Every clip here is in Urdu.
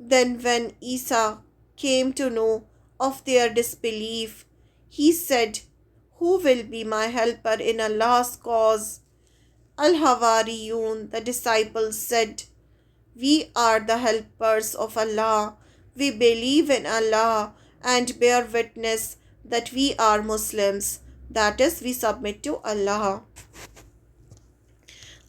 Then when Isa came to know of their disbelief, he said, who will be my helper in Allah's cause? Al-Hawariyun, the disciples, said, we are the helpers of Allah. We believe in Allah and bear witness that we are Muslims. That is, we submit to Allah.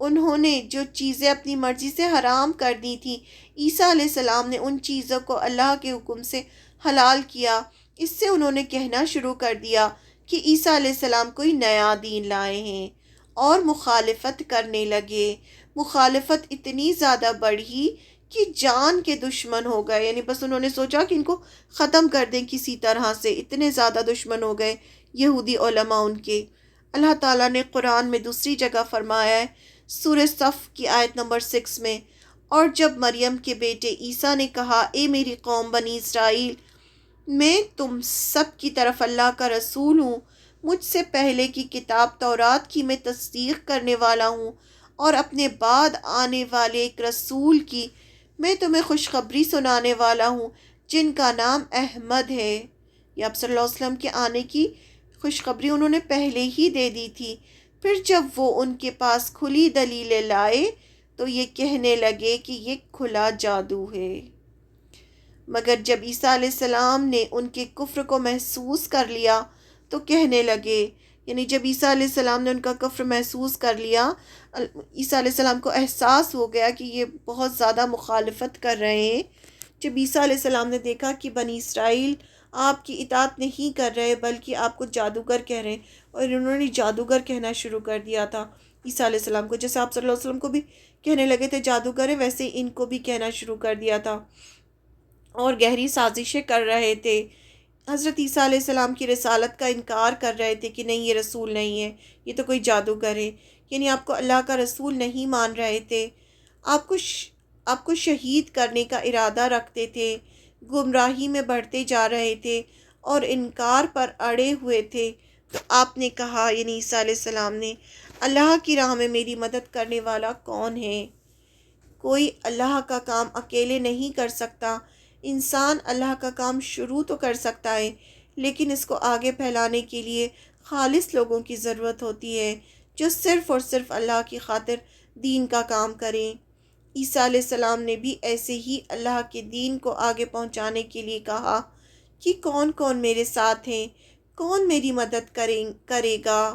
انہوں نے جو چیزیں اپنی مرضی سے حرام کر دی تھیں، عیسیٰ علیہ السلام نے ان چیزوں کو اللہ کے حکم سے حلال کیا۔ اس سے انہوں نے کہنا شروع کر دیا کہ عیسیٰ علیہ السلام کوئی نیا دین لائے ہیں، اور مخالفت کرنے لگے۔ مخالفت اتنی زیادہ بڑھی کہ جان کے دشمن ہو گئے، یعنی بس انہوں نے سوچا کہ ان کو ختم کر دیں کسی طرح سے، اتنے زیادہ دشمن ہو گئے یہودی علماء ان کے۔ اللہ تعالیٰ نے قرآن میں دوسری جگہ فرمایا ہے، سورہ صف کی آیت نمبر 6 میں، اور جب مریم کے بیٹے عیسیٰ نے کہا، اے میری قوم بنی اسرائیل، میں تم سب کی طرف اللہ کا رسول ہوں، مجھ سے پہلے کی کتاب تورات کی میں تصدیق کرنے والا ہوں، اور اپنے بعد آنے والے ایک رسول کی میں تمہیں خوشخبری سنانے والا ہوں جن کا نام احمد ہے۔ یہ آپ صلی اللہ علیہ وسلم کے آنے کی خوشخبری انہوں نے پہلے ہی دے دی تھی۔ پھر جب وہ ان کے پاس کھلی دلیلیں لائے تو یہ کہنے لگے کہ یہ کھلا جادو ہے۔ مگر جب عیسیٰ علیہ السلام نے ان کے کفر کو محسوس کر لیا تو کہنے لگے، یعنی جب عیسیٰ علیہ السلام نے ان کا کفر محسوس کر لیا، عیسیٰ علیہ السلام کو احساس ہو گیا کہ یہ بہت زیادہ مخالفت کر رہے ہیں۔ جب عیسیٰ علیہ السلام نے دیکھا کہ بنی اسرائیل آپ کی اطاعت نہیں کر رہے بلکہ آپ کو جادوگر کہہ رہے ہیں، اور انہوں نے جادوگر کہنا شروع کر دیا تھا عیسیٰ علیہ السلام کو، جیسے آپ صلی اللہ علیہ وسلم کو بھی کہنے لگے تھے جادوگر ہے، ویسے ان کو بھی کہنا شروع کر دیا تھا، اور گہری سازشیں کر رہے تھے۔ حضرت عیسیٰ علیہ السلام کی رسالت کا انکار کر رہے تھے کہ نہیں، یہ رسول نہیں ہے، یہ تو کوئی جادوگر ہے، یعنی آپ کو اللہ کا رسول نہیں مان رہے تھے، آپ کو شہید کرنے کا ارادہ رکھتے تھے، گمراہی میں بڑھتے جا رہے تھے اور انکار پر اڑے ہوئے تھے۔ تو آپ نے کہا، یعنی عیسیٰ علیہ السلام نے، اللہ کی راہ میں میری مدد کرنے والا کون ہے؟ کوئی اللہ کا کام اکیلے نہیں کر سکتا۔ انسان اللہ کا کام شروع تو کر سکتا ہے، لیکن اس کو آگے پھیلانے کے لیے خالص لوگوں کی ضرورت ہوتی ہے جو صرف اور صرف اللہ کی خاطر دین کا کام کریں۔ عیسیٰ علیہ السلام نے بھی ایسے ہی اللہ کے دین کو آگے پہنچانے کے لیے کہا کہ کون کون میرے ساتھ ہیں، کون میری مدد کرے گا،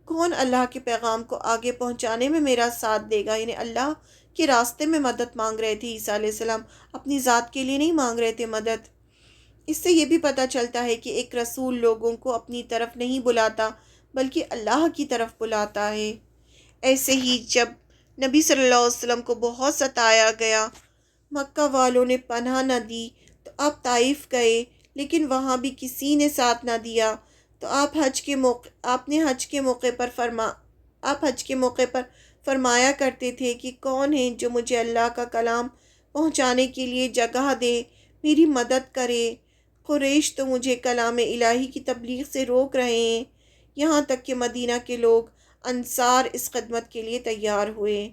کون اللہ کے پیغام کو آگے پہنچانے میں میرا ساتھ دے گا۔ یعنی اللہ کے راستے میں مدد مانگ رہے تھے عیسیٰ علیہ السلام، اپنی ذات کے لیے نہیں مانگ رہے تھے مدد۔ اس سے یہ بھی پتہ چلتا ہے کہ ایک رسول لوگوں کو اپنی طرف نہیں بلاتا بلکہ اللہ کی طرف بلاتا ہے۔ ایسے ہی جب نبی صلی اللہ علیہ وسلم کو بہت ستایا گیا، مکہ والوں نے پناہ نہ دی، تو آپ طائف گئے، لیکن وہاں بھی کسی نے ساتھ نہ دیا، تو آپ نے حج کے موقع پر فرمایا کرتے تھے کہ کون ہے جو مجھے اللہ کا کلام پہنچانے کے لیے جگہ دے، میری مدد کرے۔ قریش تو مجھے کلام الہی کی تبلیغ سے روک رہے ہیں، یہاں تک کہ مدینہ کے لوگ انصار اس خدمت کے لیے تیار ہوئے۔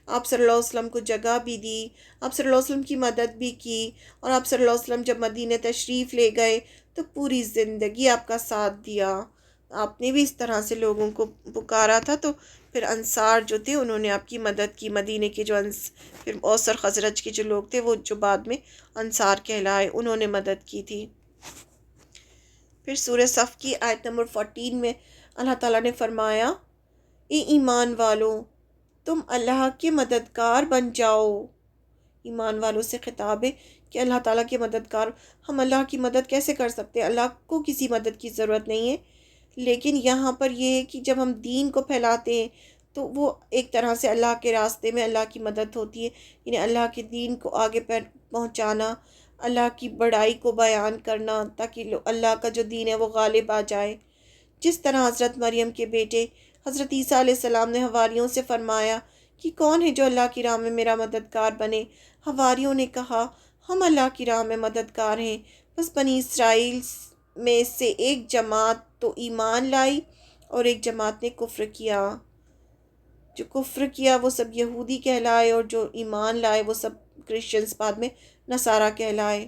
آپ صلی اللہ علیہ وسلم کو جگہ بھی دی، آپ صلی اللہ علیہ وسلم کی مدد بھی کی، اور آپ صلی اللہ علیہ وسلم جب مدینہ تشریف لے گئے تو پوری زندگی آپ کا ساتھ دیا۔ آپ نے بھی اس طرح سے لوگوں کو پکارا تھا، تو پھر انصار جو تھے انہوں نے آپ کی مدد کی، مدینہ کے جو پھر اوس اور خزرج کے جو لوگ تھے وہ جو بعد میں انصار کہلائے، انہوں نے مدد کی تھی۔ پھر سورہ صف کی آیت نمبر 14 میں اللہ تعالیٰ نے فرمایا، اے ایمان والو، تم اللہ کے مددگار بن جاؤ۔ ایمان والوں سے خطاب ہے کہ اللہ تعالیٰ کے مددگار، ہم اللہ کی مدد کیسے کر سکتے ہیں؟ اللہ کو کسی مدد کی ضرورت نہیں ہے، لیکن یہاں پر یہ ہے کہ جب ہم دین کو پھیلاتے ہیں تو وہ ایک طرح سے اللہ کے راستے میں اللہ کی مدد ہوتی ہے، یعنی اللہ کے دین کو آگے پہنچانا، اللہ کی بڑائی کو بیان کرنا، تاکہ اللہ کا جو دین ہے وہ غالب آ جائے۔ جس طرح حضرت مریم کے بیٹے حضرت عیسیٰ علیہ السلام نے حواریوں سے فرمایا کہ کون ہے جو اللہ کی راہ میں میرا مددگار بنے؟ حواریوں نے کہا، ہم اللہ کی راہ میں مددگار ہیں۔ بس بنی اسرائیل میں سے ایک جماعت تو ایمان لائی اور ایک جماعت نے کفر کیا۔ جو کفر کیا وہ سب یہودی کہلائے، اور جو ایمان لائے وہ سب کرسچنز، بعد میں نصارہ کہلائے۔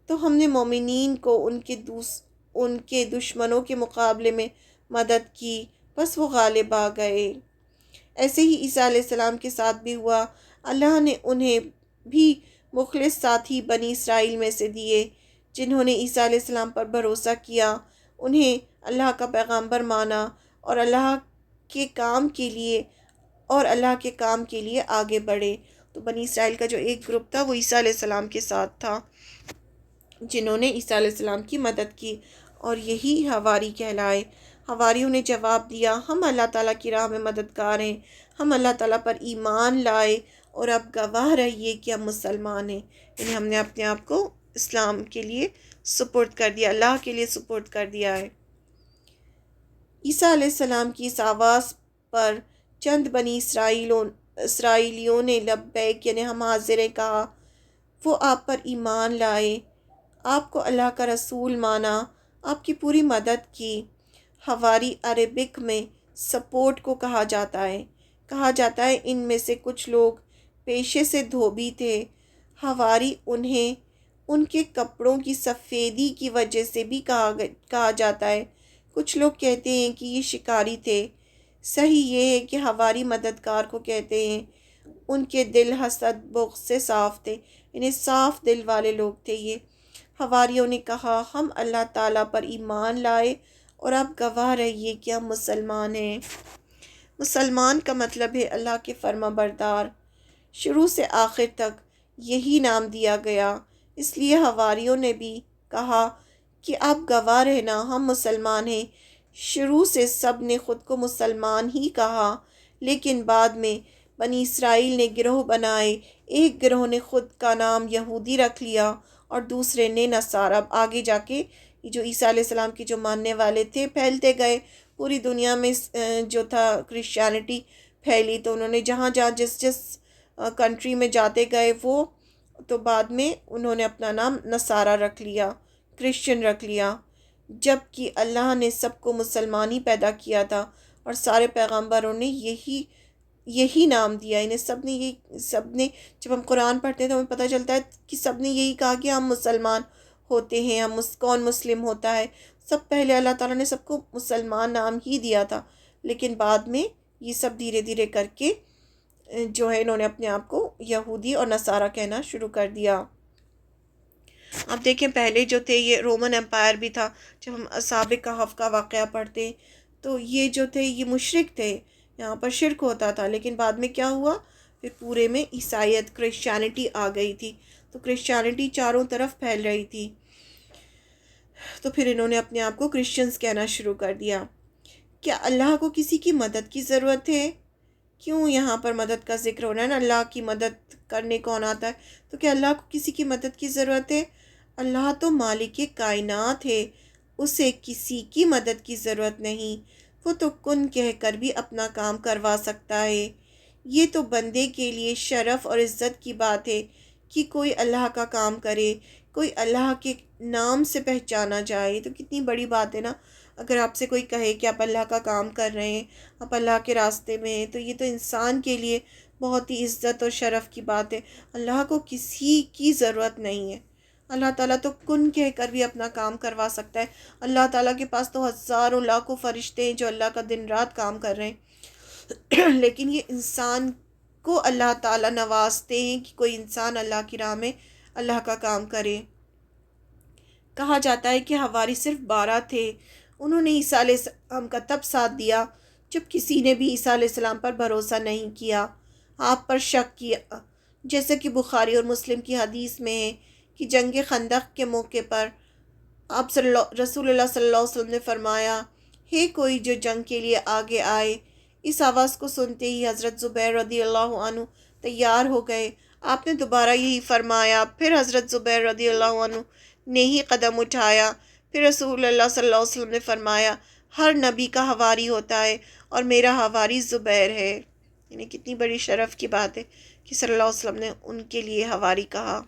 تو ہم نے مومنین کو ان کے دشمنوں کے مقابلے میں مدد کی، بس وہ غالب آ گئے۔ ایسے ہی عیسیٰ علیہ السلام کے ساتھ بھی ہوا، اللہ نے انہیں بھی مخلص ساتھی بنی اسرائیل میں سے دیے، جنہوں نے عیسیٰ علیہ السلام پر بھروسہ کیا، انہیں اللہ کا پیغمبر مانا اور اللہ کے کام کے لیے اور اللہ کے کام کے لیے آگے بڑھے۔ تو بنی اسرائیل کا جو ایک گروپ تھا وہ عیسیٰ علیہ السلام کے ساتھ تھا، جنہوں نے عیسیٰ علیہ السلام کی مدد کی، اور یہی حواری کہلائے۔ حواریوں نے جواب دیا، ہم اللہ تعالیٰ کی راہ میں مددگار ہیں، ہم اللہ تعالیٰ پر ایمان لائے اور اب گواہ رہیے کہ ہم مسلمان ہیں، یعنی ہم نے اپنے آپ کو اسلام کے لیے سپرد کر دیا، اللہ کے لیے سپرد کر دیا ہے۔ عیسیٰ علیہ السلام کی اس آواز پر چند بنی اسرائیلیوں نے لبیک یعنی ہم حاضر ہیں کہا، وہ آپ پر ایمان لائے، آپ کو اللہ کا رسول مانا، آپ کی پوری مدد کی۔ حواری عربک میں سپورٹ کو کہا جاتا ہے ان میں سے کچھ لوگ پیشے سے دھوبی تھے۔ حواری انہیں ان کے کپڑوں کی سفیدی کی وجہ سے بھی کہا جاتا ہے۔ کچھ لوگ کہتے ہیں کہ یہ شکاری تھے۔ صحیح یہ ہے کہ حواری مددگار کو کہتے ہیں۔ ان کے دل حسد بغض سے صاف تھے، انہیں صاف دل والے لوگ تھے یہ۔ حواریوں نے کہا، ہم اللہ تعالیٰ پر ایمان لائے اور آپ گواہ رہیے کہ ہم مسلمان ہیں۔ مسلمان کا مطلب ہے اللہ کے فرما بردار۔ شروع سے آخر تک یہی نام دیا گیا، اس لیے حواریوں نے بھی کہا کہ آپ گواہ رہنا ہم مسلمان ہیں۔ شروع سے سب نے خود کو مسلمان ہی کہا، لیکن بعد میں بنی اسرائیل نے گروہ بنائے، ایک گروہ نے خود کا نام یہودی رکھ لیا اور دوسرے نے نصارہ۔ آگے جا کے جو عیسیٰ علیہ السلام کے جو ماننے والے تھے پھیلتے گئے پوری دنیا میں، جو تھا کرسچینٹی پھیلی، تو انہوں نے جہاں جس کنٹری میں جاتے گئے وہ تو بعد میں انہوں نے اپنا نام نصارہ رکھ لیا، کرسچن رکھ لیا، جبکہ اللہ نے سب کو مسلمان ہی پیدا کیا تھا اور سارے پیغمبروں نے یہی نام دیا انہیں۔ سب نے جب ہم قرآن پڑھتے ہیں تو ہمیں پتہ چلتا ہے کہ سب نے یہی کہا کہ ہم مسلمان ہوتے ہیں، کون مسلم ہوتا ہے؟ سب پہلے اللہ تعالیٰ نے سب کو مسلمان نام ہی دیا تھا، لیکن بعد میں یہ سب دھیرے دھیرے کر کے جو ہے انہوں نے اپنے آپ کو یہودی اور نصارہ کہنا شروع کر دیا۔ اب دیکھیں پہلے جو تھے یہ رومن امپائر بھی تھا۔ جب ہم اصحاب کہف کا واقعہ پڑھتے ہیں تو یہ جو تھے یہ مشرک تھے، یہاں پر شرک ہوتا تھا، لیکن بعد میں کیا ہوا؟ پھر پورے میں عیسائیت کرسچینٹی آ گئی تھی، تو کرسچینٹی چاروں طرف پھیل رہی تھی، تو پھر انہوں نے اپنے آپ کو کرسچنز کہنا شروع کر دیا۔ کیا اللہ کو کسی کی مدد کی ضرورت ہے؟ کیوں یہاں پر مدد کا ذکر ہو رہا ہے نا؟ اللہ کی مدد کرنے کون آتا ہے؟ تو کیا اللہ کو کسی کی مدد کی ضرورت ہے؟ اللہ تو مالک کائنات ہے، اسے کسی کی مدد کی ضرورت نہیں، وہ تو کن کہہ کر بھی اپنا کام کروا سکتا ہے۔ یہ تو بندے کے لیے شرف اور عزت کی بات ہے کہ کوئی اللہ کا کام کرے، کوئی اللہ کے نام سے پہچانا جائے، تو کتنی بڑی بات ہے نا۔ اگر آپ سے کوئی کہے کہ آپ اللہ کا کام کر رہے ہیں، آپ اللہ کے راستے میں ہیں، تو یہ تو انسان کے لیے بہت ہی عزت اور شرف کی بات ہے۔ اللہ کو کسی کی ضرورت نہیں ہے، اللہ تعالیٰ تو کن کہہ کر بھی اپنا کام کروا سکتا ہے۔ اللہ تعالیٰ کے پاس تو ہزاروں لاکھوں فرشتے ہیں جو اللہ کا دن رات کام کر رہے ہیں، لیکن یہ انسان کو اللہ تعالیٰ نوازتے ہیں کہ کوئی انسان اللہ کی راہ میں اللہ کا کام کرے۔ کہا جاتا ہے کہ حواری صرف 12 تھے، انہوں نے عیسیٰ علیہ السلام کا تب ساتھ دیا جب کسی نے بھی عیسیٰ علیہ السلام پر بھروسہ نہیں کیا، آپ پر شک کیا، جیسے کہ بخاری اور مسلم کی حدیث میں ہے کہ جنگ خندق کے موقع پر آپ رسول اللہ صلی اللہ علیہ وسلم نے فرمایا، ہے کوئی جو جنگ کے لیے آگے آئے؟ اس آواز کو سنتے ہی حضرت زبیر رضی اللہ عنہ تیار ہو گئے۔ آپ نے دوبارہ یہی فرمایا، پھر حضرت زبیر رضی اللہ عنہ نے ہی قدم اٹھایا۔ پھر رسول اللہ صلی اللہ علیہ وسلم نے فرمایا، ہر نبی کا حواری ہوتا ہے اور میرا حواری زبیر ہے۔ یعنی کتنی بڑی شرف کی بات ہے کہ صلی اللہ علیہ وسلم نے ان کے لیے حواری کہا۔